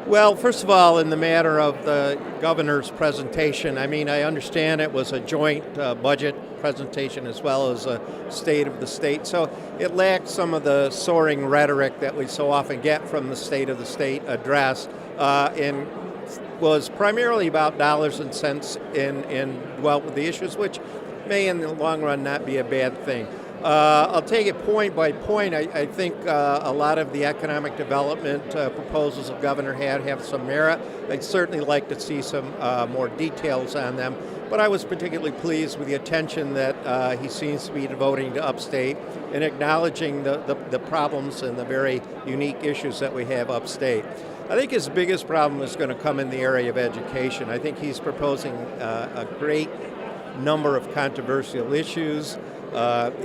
Well, first of all, in the matter of the governor's presentation, I mean, I understand it was a joint budget presentation as well as a state of the state. So it lacked some of the soaring rhetoric that we so often get from the state of the state address, and was primarily about dollars and cents and dwelt with the issues, which may in the long run not be a bad thing. I'll take it point by point. I think a lot of the economic development proposals the governor had have some merit. I'd certainly like to see some more details on them. But I was particularly pleased with the attention that he seems to be devoting to upstate and acknowledging the problems and the very unique issues that we have upstate. I think his biggest problem is going to come in the area of education. I think he's proposing a great number of controversial issues.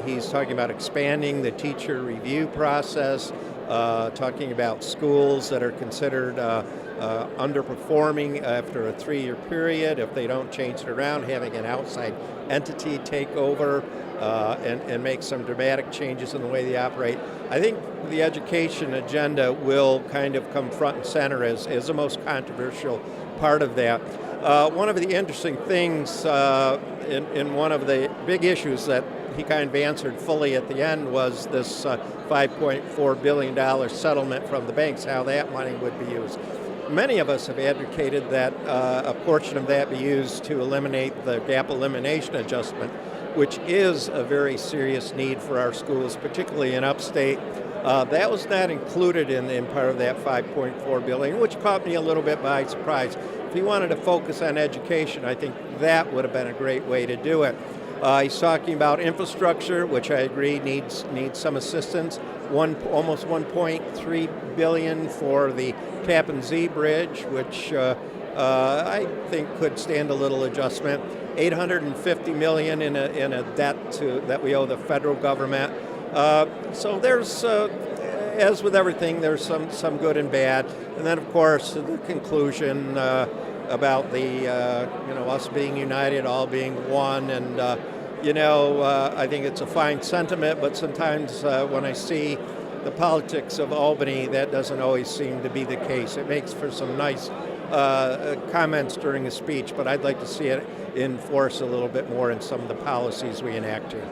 He's talking about expanding the teacher review process, talking about schools that are considered underperforming after a 3-year period. If they don't change it around, having an outside entity take over and make some dramatic changes in the way they operate. I think the education agenda will kind of come front and center as the most controversial part of that. One of the interesting things in one of the big issues that he kind of answered fully at the end was this $5.4 billion settlement from the banks, how that money would be used. Many of us have advocated that a portion of that be used to eliminate the gap elimination adjustment, which is a very serious need for our schools, particularly in upstate. That was not included in part of that $5.4 billion, which caught me a little bit by surprise. If he wanted to focus on education, I think that would have been a great way to do it. He's talking about infrastructure, which I agree needs some assistance. Almost $1.3 billion for the Tappan Zee Bridge, which I think could stand a little adjustment. $850 million in a debt that we owe the federal government. So there's, as with everything, there's some good and bad. And then, of course, the conclusion about the us being united, all being one, and I think it's a fine sentiment. But sometimes when I see the politics of Albany, that doesn't always seem to be the case. It makes for some nice comments during a speech, but I'd like to see it enforce a little bit more in some of the policies we enact here.